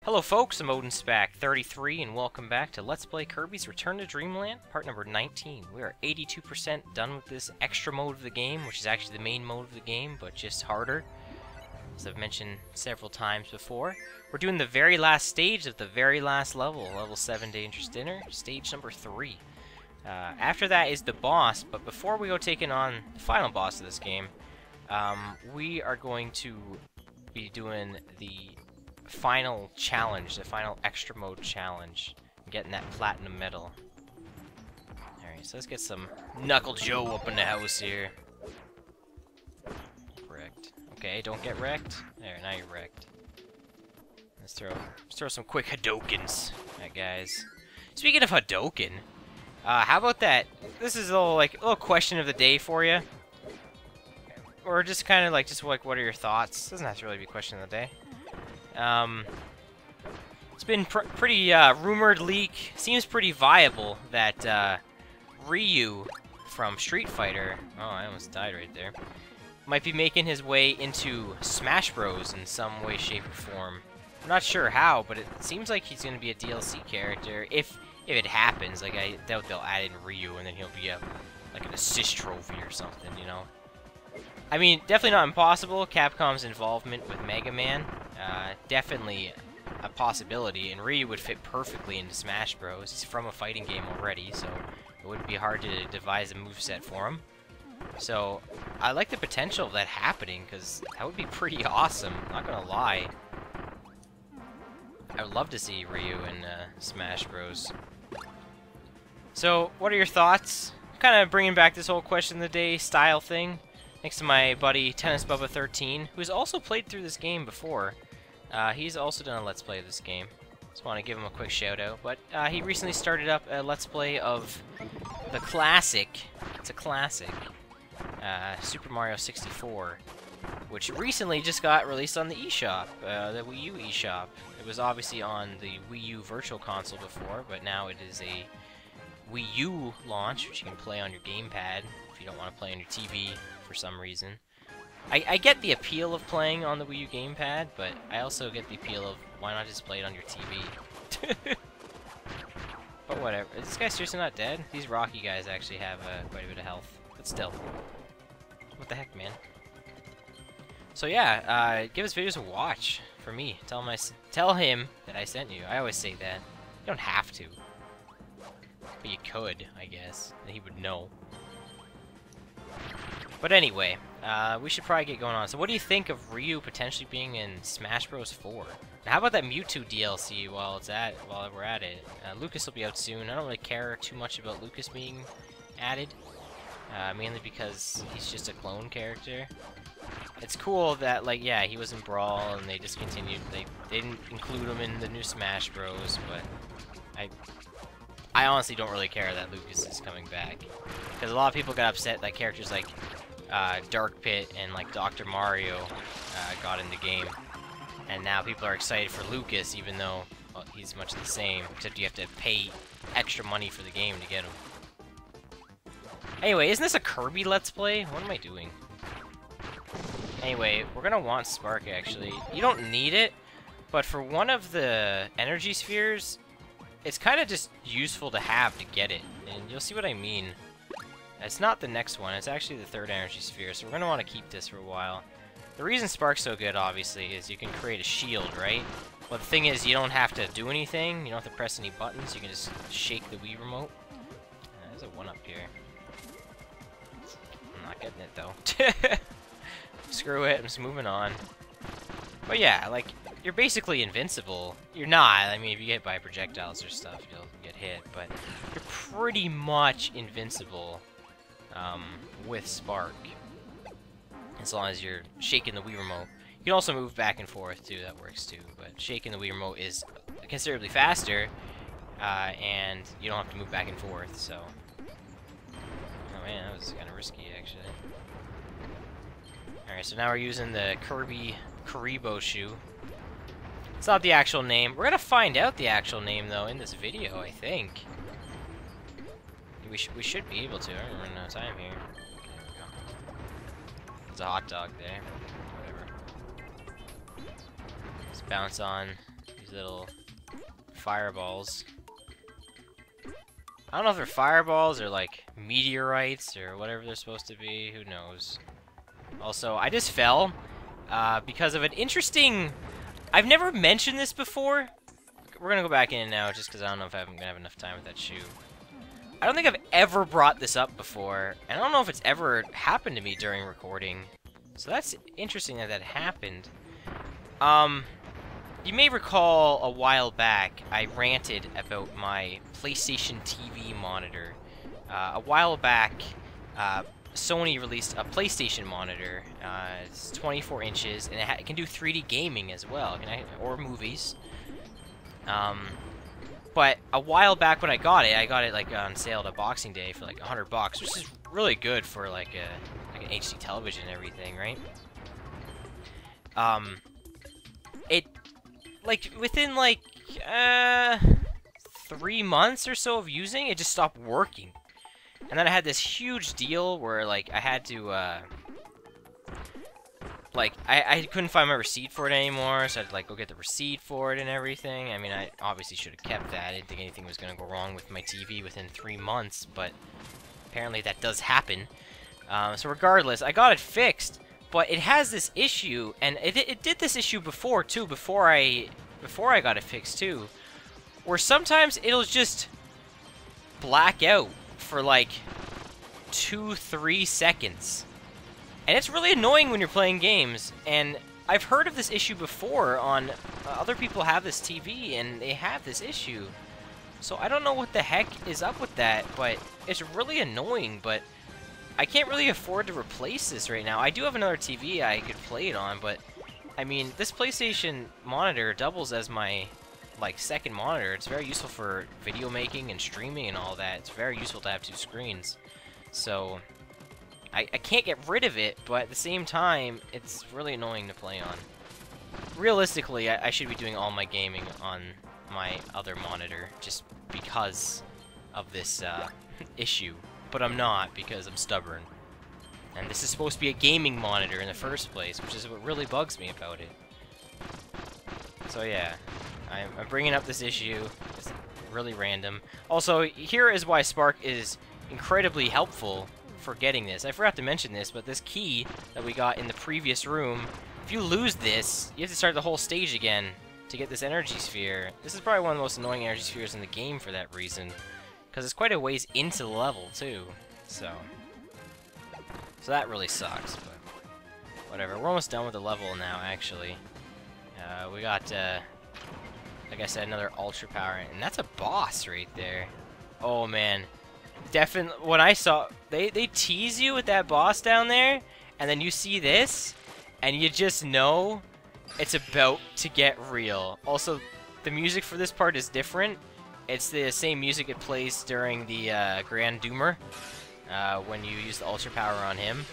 Hello folks, I'm OdinSpack33 and welcome back to Let's Play Kirby's Return to Dreamland, part number 19. We are 82% done with this extra mode of the game, which is actually the main mode of the game, but just harder. As I've mentioned several times before. We're doing the very last stage of the very last level, level 7 Dangerous Dinner, stage number 3. After that is the boss, but before we go taking on the final boss of this game, we are going to be doing the final challenge, the final extra mode challenge, getting that platinum medal. Alright, so let's get some Knuckle Joe up in the house here. Wrecked. Okay, don't get wrecked. There, now you're wrecked. Let's throw some quick Hadokens at guys. Speaking of Hadoken, how about that? This is a little question of the day for you. Or just kind of like, what are your thoughts? Doesn't have to really be question of the day. It's been pretty rumored leak. Seems pretty viable that Ryu from Street Fighter, oh, I almost died right there, might be making his way into Smash Bros. In some way, shape, or form. I'm not sure how, but it seems like he's going to be a DLC character. If it happens, like I doubt they'll add in Ryu and then he'll be like an assist trophy or something, you know. I mean, definitely not impossible. Capcom's involvement with Mega Man, definitely a possibility, and Ryu would fit perfectly into Smash Bros. He's from a fighting game already, so it wouldn't be hard to devise a moveset for him. So, I like the potential of that happening, because that would be pretty awesome, not gonna lie. I would love to see Ryu in Smash Bros. So, what are your thoughts? Kind of bringing back this whole question of the day style thing. Thanks to my buddy Tennis Bubba 13, who's also played through this game before. He's also done a Let's Play of this game. Just want to give him a quick shout out. But he recently started up a Let's Play of the classic, it's a classic, Super Mario 64, which recently just got released on the eShop, the Wii U eShop. It was obviously on the Wii U Virtual Console before, but now it is a Wii U launch, which you can play on your gamepad if you don't want to play on your TV for some reason. I get the appeal of playing on the Wii U gamepad, but I also get the appeal of why not just play it on your TV. But whatever. Is this guy seriously not dead? These Rocky guys actually have quite a bit of health, but still. What the heck, man? So yeah, give his videos a watch for me. Tell him that I sent you. I always say that. You don't have to, but you could, I guess, and he would know. But anyway, we should probably get going on. So what do you think of Ryu potentially being in Smash Bros. 4? Now, how about that Mewtwo DLC while we're at it? Lucas will be out soon. I don't really care too much about Lucas being added, mainly because he's just a clone character. It's cool that, like, yeah, he was in Brawl and they discontinued. They didn't include him in the new Smash Bros. But I honestly don't really care that Lucas is coming back, because a lot of people got upset that characters like Dark Pit and like Dr. Mario got in the game, and now people are excited for Lucas, even though he's much the same, except you have to pay extra money for the game to get him. Anyway, isn't this a Kirby Let's Play? What am I doing? Anyway, we're gonna want Spark actually. You don't need it, but for one of the energy spheres, it's kind of just useful to have to get it, and you'll see what I mean. It's not the next one, it's actually the third energy sphere, so we're going to want to keep this for a while. The reason Spark's so good, obviously, is you can create a shield, right? Well, the thing is, you don't have to do anything, you don't have to press any buttons, you can just shake the Wii remote. There's a one up here. I'm not getting it, though. Screw it, I'm just moving on. But yeah, like, you're basically invincible. You're not. I mean, if you get by projectiles or stuff, you'll get hit. But you're pretty much invincible with Spark, as long as you're shaking the Wii remote. You can also move back and forth too. That works too. But shaking the Wii remote is considerably faster, and you don't have to move back and forth. So, oh man, that was kind of risky actually. All right, so now we're using the Kirby Karibo shoe. It's not the actual name. We're gonna find out the actual name though in this video, I think. We should be able to. I don't run out of time here. Okay, there we go. There's a hot dog there. Whatever. Let's bounce on These little fireballs. I don't know if they're fireballs or like meteorites or whatever they're supposed to be. Who knows? Also, I just fell because of an interesting... I've never mentioned this before. We're gonna go back in now just because I don't know if I'm gonna have enough time with that shoe. I don't think I've ever brought this up before, and I don't know if it's ever happened to me during recording. So that's interesting that that happened. You may recall a while back I ranted about my PlayStation TV monitor. A while back, Sony released a PlayStation monitor. It's 24 inches, and it can do 3D gaming as well, or movies. But a while back when I got it like on sale at Boxing Day for like $100, which is really good for like an HD television and everything, right? It like within like 3 months or so of using it, just stopped working. And then I had this huge deal where like I had to like I couldn't find my receipt for it anymore, so I had to like go get the receipt for it and everything. I mean, I obviously should have kept that. I didn't think anything was gonna go wrong with my TV within 3 months, but apparently that does happen. So regardless, I got it fixed, but it has this issue, and it did this issue before too. Before I got it fixed too, where sometimes it'll just black out for like 2-3 seconds. And it's really annoying when you're playing games, and I've heard of this issue before on other people have this TV and they have this issue. So I don't know what the heck is up with that, but it's really annoying, but I can't really afford to replace this right now. I do have another TV I could play it on, but I mean, this PlayStation monitor doubles as my like second monitor. It's very useful for video making and streaming and all that. It's very useful to have 2 screens. So I can't get rid of it, but at the same time, it's really annoying to play on. Realistically, I should be doing all my gaming on my other monitor just because of this issue. But I'm not, because I'm stubborn. And this is supposed to be a gaming monitor in the first place, which is what really bugs me about it. So yeah, I'm bringing up this issue. It's really random. Also, here is why Spark is incredibly helpful for getting this. I forgot to mention this, but this key that we got in the previous room, if you lose this, you have to start the whole stage again to get this energy sphere. This is probably one of the most annoying energy spheres in the game for that reason, because it's quite a ways into the level too. So that really sucks, but whatever. We're almost done with the level now, actually. We got, like I said, another ultra power, and that's a boss right there. Oh man. Definitely, when I saw, they tease you with that boss down there, and then you see this, and you just know it's about to get real. Also, the music for this part is different. It's the same music it plays during the Grand Doomer, when you use the Ultra Power on him.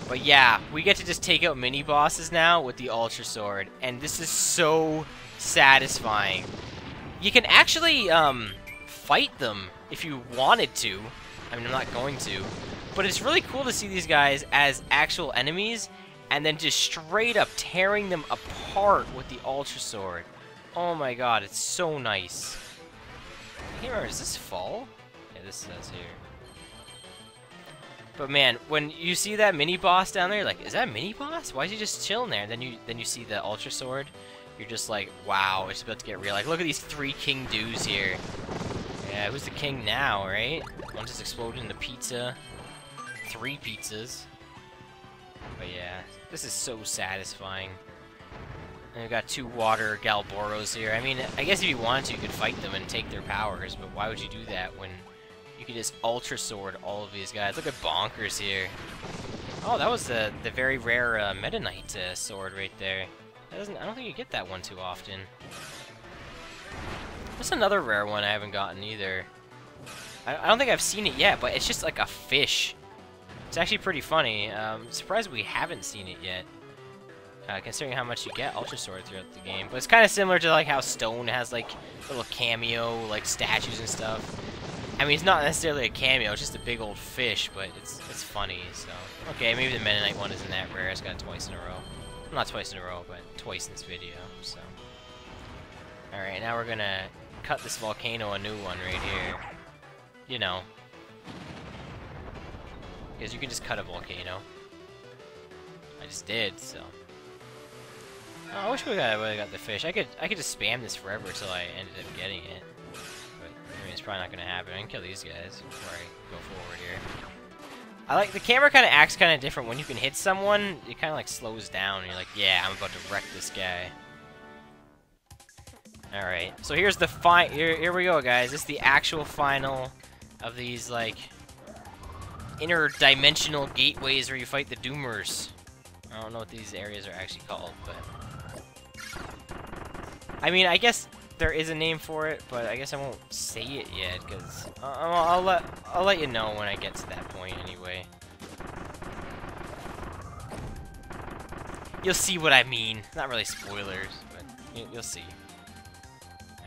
But yeah, we get to just take out mini-bosses now with the Ultra Sword, and this is so satisfying. You can actually, fight them if you wanted to. I mean, I'm not going to. But it's really cool to see these guys as actual enemies, and then just straight up tearing them apart with the Ultra Sword. Oh my god, it's so nice. I can't remember, does this fall? Yeah, this says here. But man, when you see that mini-boss down there, you're like, is that a mini-boss? Why is he just chilling there? And then you see the Ultra Sword, you're just like, wow, it's about to get real. Like, look at these 3 King Doos here. Yeah, who's the king now, right? One just exploded into pizza. 3 pizzas. But yeah, this is so satisfying. And we've got 2 water Galboros here. I mean, I guess if you wanted to, you could fight them and take their powers, but why would you do that when you could just Ultra Sword all of these guys? Look at Bonkers here. Oh, that was the very rare Meta Knight sword right there. I don't think you get that one too often. There's another rare one I haven't gotten either. I don't think I've seen it yet, but it's just like a fish. It's actually pretty funny. I'm surprised we haven't seen it yet, considering how much you get Ultra Sword throughout the game. But it's kind of similar to like how Stone has like little cameo like statues and stuff. I mean, it's not necessarily a cameo; it's just a big old fish, but it's funny. So okay, maybe the Meta Knight one isn't that rare. It's got it twice in a row. Well, not twice in a row, but twice in this video. So Alright, now we're gonna cut this volcano a new one right here. You know. Because you can just cut a volcano. I just did, so. Oh, I wish we would've got the fish. I could just spam this forever until I ended up getting it. But I mean, it's probably not gonna happen. I can kill these guys before I go forward here. I like the camera kind of acts kind of different when you can hit someone. It kind of like slows down, and you're like, yeah, I'm about to wreck this guy. All right, so here's the here we go, guys. This is the actual final of these like interdimensional gateways where you fight the Doomers. I don't know what these areas are actually called, but I mean, I guess there is a name for it, but I guess I won't say it yet because I'll let you know when I get to that point anyway. You'll see what I mean. Not really spoilers, but you'll see.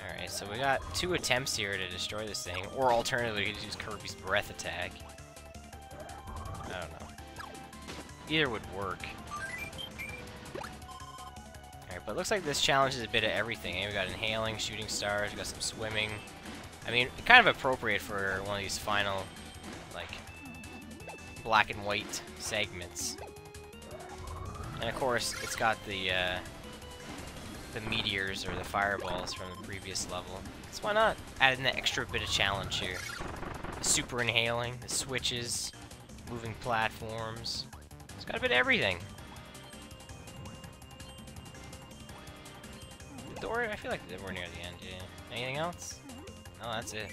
Alright, so we got 2 attempts here to destroy this thing, or alternatively, we could use Kirby's breath attack. I don't know. Either would work. Alright, but it looks like this challenge is a bit of everything. We got inhaling, shooting stars, we got some swimming. I mean, kind of appropriate for one of these final, like, black and white segments. And of course, it's got the meteors or the fireballs from the previous level. So why not add in that extra bit of challenge here? The super inhaling, the switches, moving platforms. It's got a bit of everything. The door, I feel like we're near the end, yeah. Anything else? No, that's it.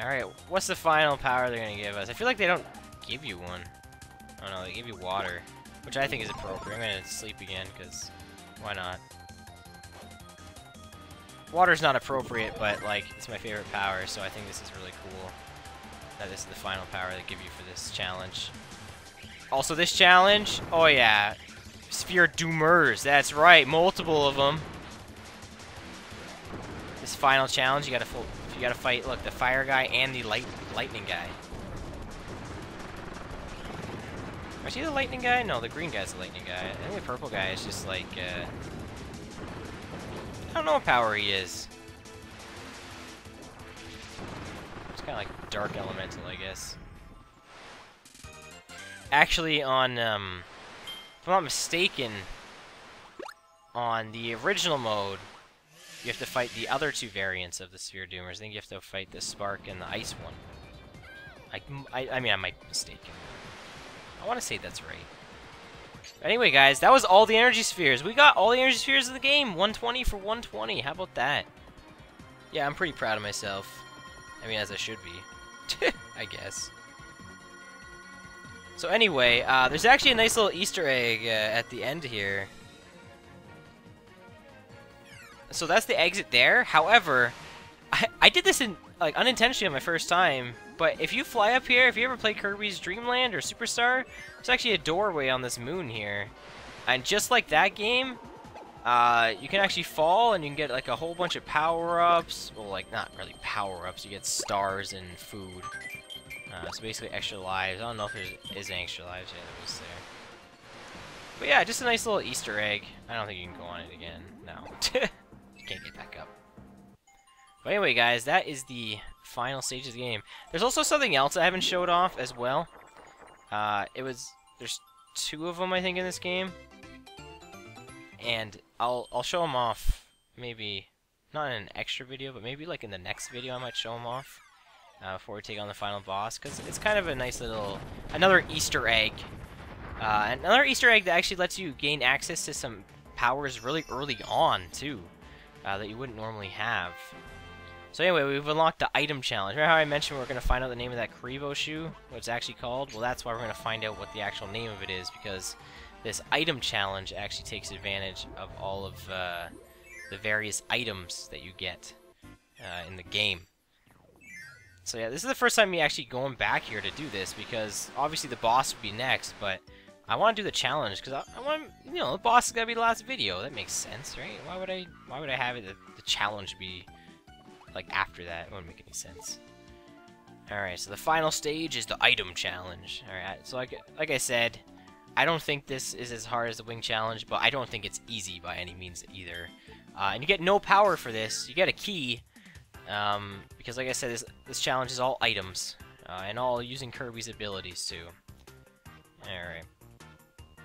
Alright, what's the final power they're gonna give us? I feel like they don't give you one. Oh no, they give you water, which I think is appropriate. I'm gonna sleep again, because why not? Water's not appropriate, but like, it's my favorite power, so I think this is really cool that this is the final power they give you for this challenge. Also, this challenge, oh yeah, Sphere Doomers, that's right, multiple of them. This final challenge, you gotta fight, look, the fire guy and the lightning guy. Is he the lightning guy? No, the green guy's the lightning guy. I think the purple guy is just like, I don't know what power he is. It's kind of like dark elemental, I guess. Actually, on, if I'm not mistaken, on the original mode, you have to fight the other 2 variants of the Sphere Doomers. I think you have to fight the Spark and the Ice one. I mean, I might be mistaken. I want to say that's right. Anyway, guys, that was all the energy spheres. We got all the energy spheres of the game. 120 for 120. How about that? Yeah, I'm pretty proud of myself. I mean, as I should be. I guess. So anyway, there's actually a nice little Easter egg at the end here. So that's the exit there. However, I did this in like unintentionally on my first time. But if you fly up here, if you ever play Kirby's Dream Land or Superstar, there's actually a doorway on this moon here. And just like that game, you can actually fall and you can get like a whole bunch of power-ups. Well, like not really power-ups, you get stars and food. So basically extra lives. I don't know if there is any extra lives yet that was there. But yeah, just a nice little Easter egg. I don't think you can go on it again. No. You can't get back up. But anyway, guys, that is the final stage of the game. There's also something else I haven't showed off as well. There's 2 of them, I think, in this game. And I'll show them off, maybe, not in an extra video, but maybe like in the next video I might show them off. Before we take on the final boss, because it's kind of a nice little, another Easter egg. Another Easter egg that actually lets you gain access to some powers really early on, too, that you wouldn't normally have. So anyway, we've unlocked the item challenge. Remember how I mentioned we're going to find out the name of that Karibo shoe? What it's actually called? Well, that's why we're going to find out what the actual name of it is, because this item challenge actually takes advantage of all of the various items that you get in the game. So yeah, this is the first time me actually going back here to do this, because obviously the boss would be next, but I want to do the challenge, because I want, you know, the boss is going to be the last video. That makes sense, right? Why would I have it, the challenge be like after that? It wouldn't make any sense. Alright, so the final stage is the item challenge. Alright, so like I said, I don't think this is as hard as the wing challenge, but I don't think it's easy by any means either. And you get no power for this. You get a key, because like I said, this challenge is all items, and all using Kirby's abilities too. Alright.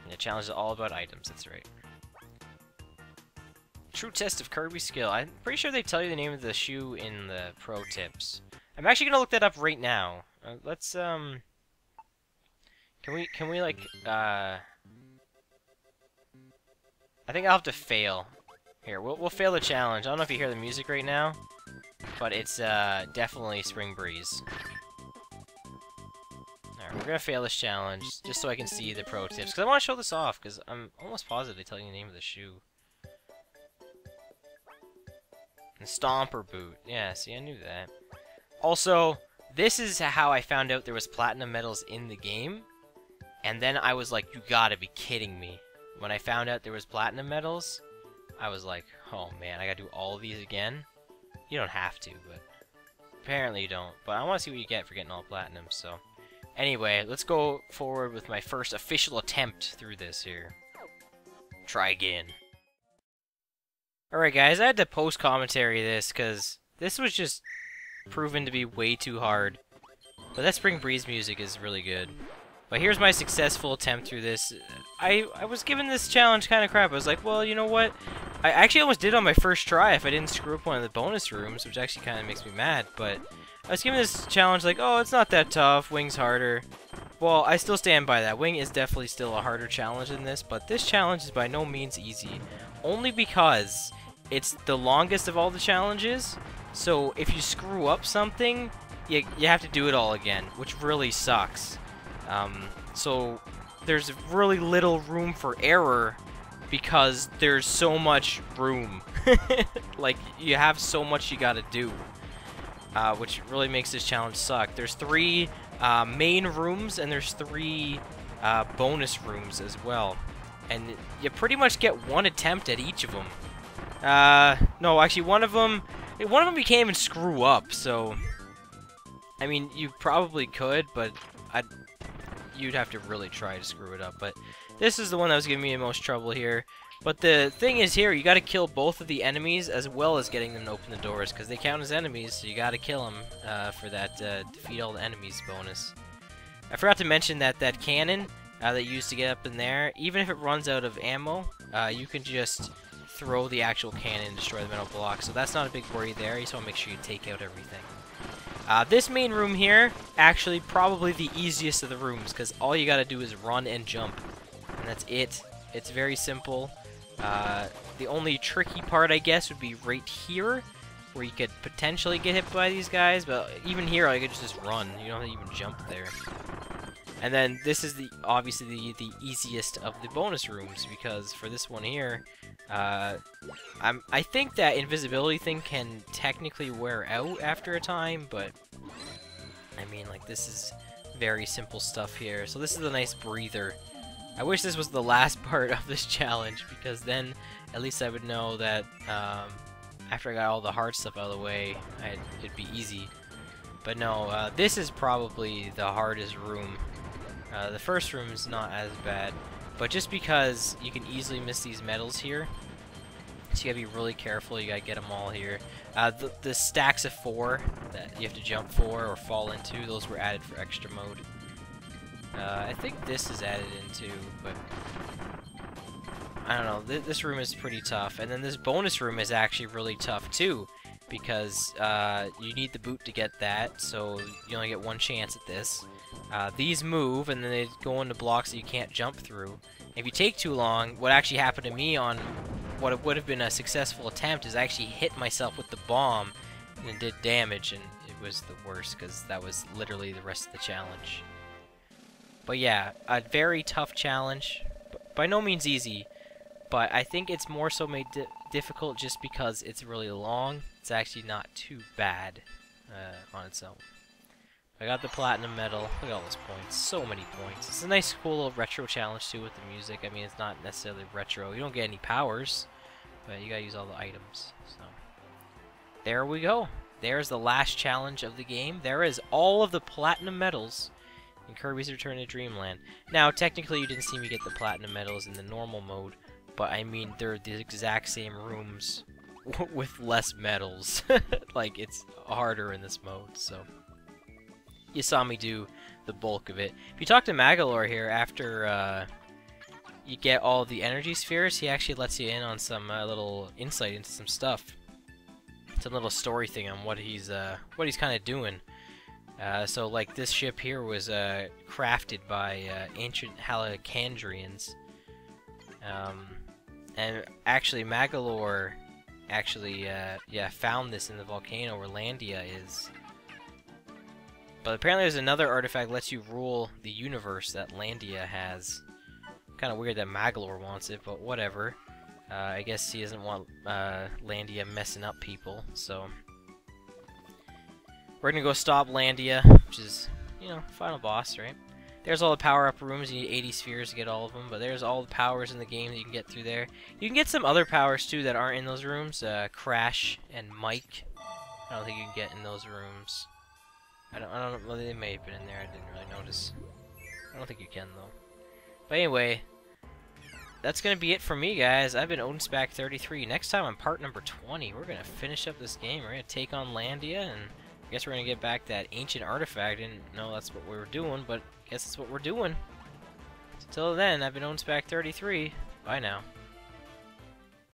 And the challenge is all about items, that's right. True test of Kirby's skill. I'm pretty sure they tell you the name of the shoe in the pro tips. I'm actually gonna look that up right now. Let's can we like I think I'll have to fail. Here, we'll fail the challenge. I don't know if you hear the music right now, but it's definitely Spring Breeze. Alright, we're gonna fail this challenge just so I can see the pro tips, because I want to show this off, because I'm almost positive they tell you the name of the shoe. And Stomper Boot. Yeah, see, I knew that. Also, this is how I found out there was platinum medals in the game, and then I was like, you gotta be kidding me. When I found out there was platinum medals, I was like, oh man, I gotta do all of these again? You don't have to, but apparently you don't. But I want to see what you get for getting all platinum, so. Anyway, let's go forward with my first official attempt through this here. Try again. Alright guys, I had to post commentary this, because this was just proven to be way too hard. But that Spring Breeze music is really good. But here's my successful attempt through this. I was given this challenge kind of crap. I was like, well, you know what? I actually almost did on my first try if I didn't screw up one of the bonus rooms, which actually kind of makes me mad. But I was given this challenge like, oh, it's not that tough. Wing's harder. Well, I still stand by that. Wing is definitely still a harder challenge than this, but this challenge is by no means easy. Only because it's the longest of all the challenges. So if you screw up something, you have to do it all again, which really sucks. So there's really little room for error because there's so much room. Like, you have so much you gotta do, which really makes this challenge suck. There's 3 main rooms and there's 3 bonus rooms as well, and you pretty much get 1 attempt at each of them. No, actually one of them you can't even screw up, so I mean, you probably could, but you'd have to really try to screw it up. But this is the one that was giving me the most trouble here. But the thing is here, you gotta kill both of the enemies as well as getting them to open the doors, because they count as enemies, so you gotta kill them for that defeat all the enemies bonus. I forgot to mention that that cannon that you use to get up in there, even if it runs out of ammo, you can just throw the actual cannon and destroy the metal block, so that's not a big worry there. You just want to make sure you take out everything. This main room here, actually probably the easiest of the rooms, because all you gotta do is run and jump, and that's it. It's very simple. The only tricky part, I guess, would be right here, where you could potentially get hit by these guys, but even here, I could just run. You don't have to even jump there. And then this is obviously the easiest of the bonus rooms, because for this one here, I think that invisibility thing can technically wear out after a time, but I mean, like, this is very simple stuff here. So this is a nice breather. I wish this was the last part of this challenge, because then at least I would know that after I got all the hard stuff out of the way, it'd be easy. But no, this is probably the hardest room. The first room is not as bad, but just because you can easily miss these medals here, so you gotta be really careful. You gotta get them all here. The stacks of 4 that you have to jump for or fall into, those were added for extra mode. I think this is added into, but I don't know. This room is pretty tough, and then this bonus room is actually really tough too, because you need the boot to get that, so you only get 1 chance at this. These move, and then they go into blocks that you can't jump through. If you take too long, what actually happened to me on what would have been a successful attempt is I actually hit myself with the bomb, and it did damage, and it was the worst, because that was literally the rest of the challenge. But yeah, a very tough challenge, by no means easy, but I think it's more so made difficult just because it's really long. It's actually not too bad on its own. I got the platinum medal. Look at all those points. So many points. It's a nice, cool little retro challenge too with the music. I mean, it's not necessarily retro. You don't get any powers, but you gotta use all the items. So there we go. There's the last challenge of the game. There is all of the platinum medals in Kirby's Return to Dreamland. Now, technically, you didn't see me get the platinum medals in the normal mode, but I mean, they're the exact same rooms with less medals. Like, it's harder in this mode, so... You saw me do the bulk of it. If you talk to Magalore here, after you get all the energy spheres, he actually lets you in on some little insight into some stuff. Some little story thing on what he's kind of doing. So, like, this ship here was crafted by ancient Halakandrians. And actually, Magalore actually, found this in the volcano where Landia is. But apparently there's another artifact that lets you rule the universe that Landia has. Kind of weird that Magalore wants it, but whatever. I guess he doesn't want Landia messing up people, so... We're gonna go stop Landia, which is, you know, final boss, right? There's all the power-up rooms. You need 80 spheres to get all of them, but there's all the powers in the game that you can get through there. You can get some other powers, too, that aren't in those rooms. Crash and Mike. I don't think you can get in those rooms. I don't know, well, they may have been in there, I didn't really notice. I don't think you can, though. But anyway, that's gonna be it for me, guys. I've been OdinSpack33. Next time on part number 20, we're gonna finish up this game. We're gonna take on Landia, and I guess we're gonna get back that ancient artifact. Didn't know that's what we were doing, but I guess that's what we're doing. So till then, I've been OdinSpack33. Bye now.